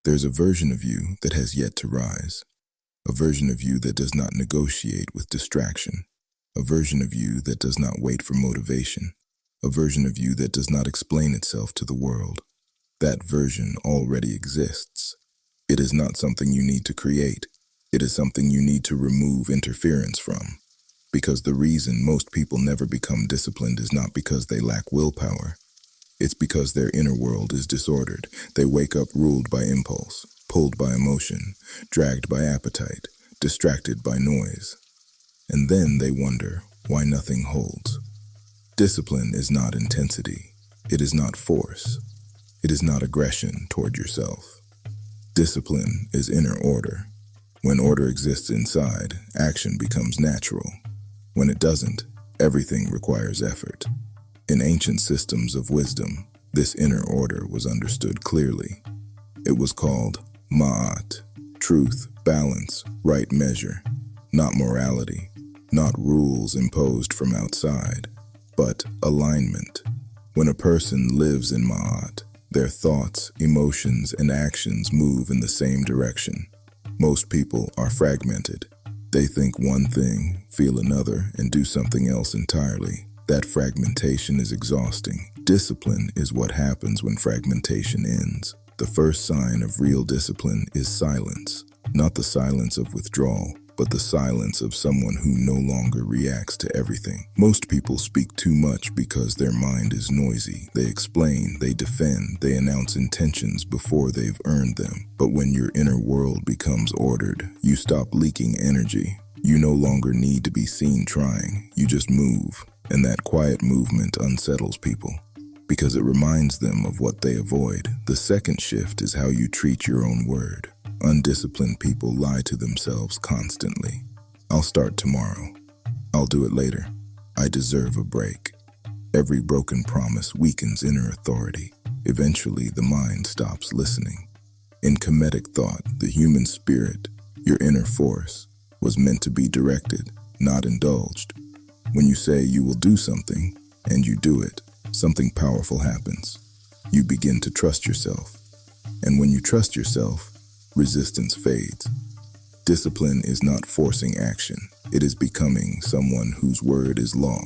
There's a version of you that has yet to rise, a version of you that does not negotiate with distraction, a version of you that does not wait for motivation, a version of you that does not explain itself to the world. That version already exists. It is not something you need to create. It is something you need to remove interference from. Because the reason most people never become disciplined is not because they lack willpower. It's because their inner world is disordered. They wake up ruled by impulse, pulled by emotion, dragged by appetite, distracted by noise. And then they wonder why nothing holds. Discipline is not intensity. It is not force. It is not aggression toward yourself. Discipline is inner order. When order exists inside, action becomes natural. When it doesn't, everything requires effort. In ancient systems of wisdom, this inner order was understood clearly. It was called ma'at, truth, balance, right measure, not morality, not rules imposed from outside, but alignment. When a person lives in ma'at, their thoughts, emotions, and actions move in the same direction. Most people are fragmented. They think one thing, feel another, and do something else entirely. That fragmentation is exhausting. Discipline is what happens when fragmentation ends. The first sign of real discipline is silence. Not the silence of withdrawal, but the silence of someone who no longer reacts to everything. Most people speak too much because their mind is noisy. They explain, they defend, they announce intentions before they've earned them. But when your inner world becomes ordered, you stop leaking energy. You no longer need to be seen trying. You just move. And that quiet movement unsettles people because it reminds them of what they avoid. The second shift is how you treat your own word. Undisciplined people lie to themselves constantly. I'll start tomorrow. I'll do it later. I deserve a break. Every broken promise weakens inner authority. Eventually, the mind stops listening. In Kemetic thought, the human spirit, your inner force, was meant to be directed, not indulged. When you say you will do something, and you do it, something powerful happens. You begin to trust yourself. And when you trust yourself, resistance fades. Discipline is not forcing action. It is becoming someone whose word is law.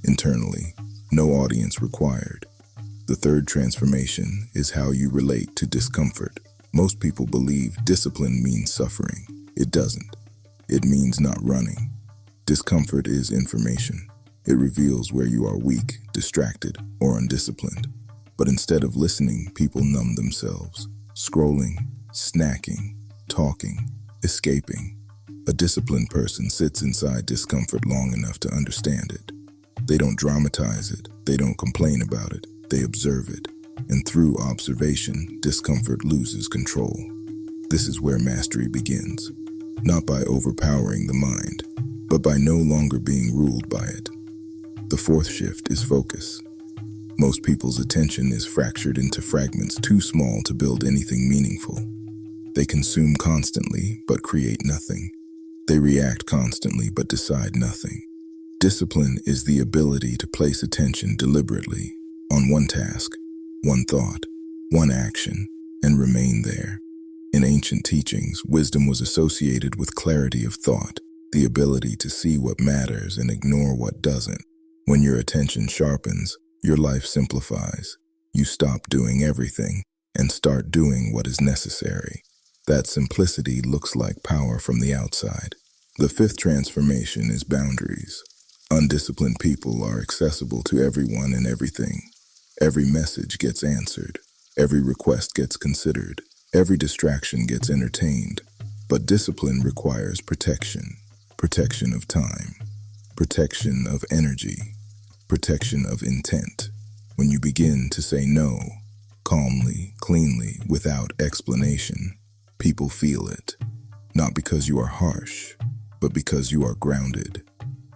Internally, no audience required. The third transformation is how you relate to discomfort. Most people believe discipline means suffering. It doesn't. It means not running. Discomfort is information. It reveals where you are weak, distracted, or undisciplined. But instead of listening, people numb themselves, scrolling, snacking, talking, escaping. A disciplined person sits inside discomfort long enough to understand it. They don't dramatize it. They don't complain about it. They observe it. And through observation, discomfort loses control. This is where mastery begins. Not by overpowering the mind, but by no longer being ruled by it. The fourth shift is focus. Most people's attention is fractured into fragments too small to build anything meaningful. They consume constantly, but create nothing. They react constantly, but decide nothing. Discipline is the ability to place attention deliberately on one task, one thought, one action, and remain there. In ancient teachings, wisdom was associated with clarity of thought, the ability to see what matters and ignore what doesn't. When your attention sharpens, your life simplifies. You stop doing everything and start doing what is necessary. That simplicity looks like power from the outside. The fifth transformation is boundaries. Undisciplined people are accessible to everyone and everything. Every message gets answered. Every request gets considered. Every distraction gets entertained. But discipline requires protection. Protection of time. Protection of energy. Protection of intent. When you begin to say no, calmly, cleanly, without explanation, people feel it. Not because you are harsh, but because you are grounded.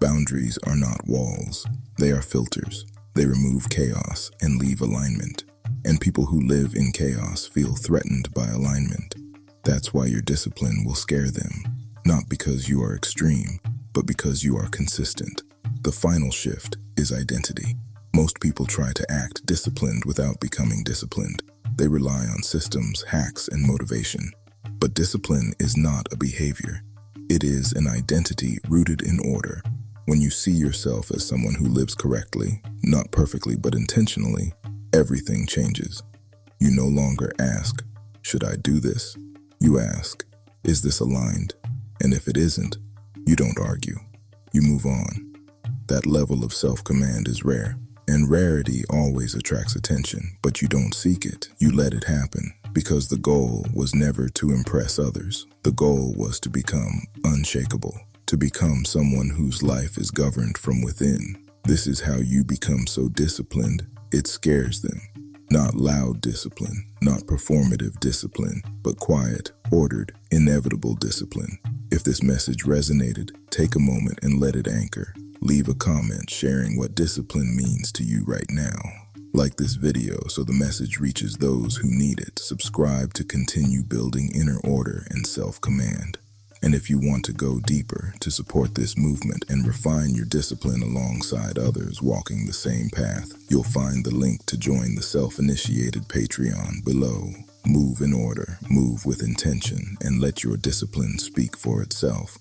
Boundaries are not walls. They are filters. They remove chaos and leave alignment. And people who live in chaos feel threatened by alignment. That's why your discipline will scare them. Not because you are extreme, but because you are consistent. The final shift is identity. Most people try to act disciplined without becoming disciplined. They rely on systems, hacks, and motivation. But discipline is not a behavior. It is an identity rooted in order. When you see yourself as someone who lives correctly, not perfectly but intentionally, everything changes. You no longer ask, "Should I do this?" You ask, "Is this aligned?" And if it isn't, you don't argue. You move on. That level of self-command is rare. And rarity always attracts attention, but you don't seek it. You let it happen, because the goal was never to impress others. The goal was to become unshakable, to become someone whose life is governed from within. This is how you become so disciplined, it scares them. Not loud discipline, not performative discipline, but quiet, ordered, inevitable discipline. If this message resonated, take a moment and let it anchor. Leave a comment sharing what discipline means to you right now. Like this video so the message reaches those who need it. Subscribe to continue building inner order and self-command. And if you want to go deeper to support this movement and refine your discipline alongside others walking the same path, you'll find the link to join the self-initiated Patreon below. Move in order, move with intention, and let your discipline speak for itself.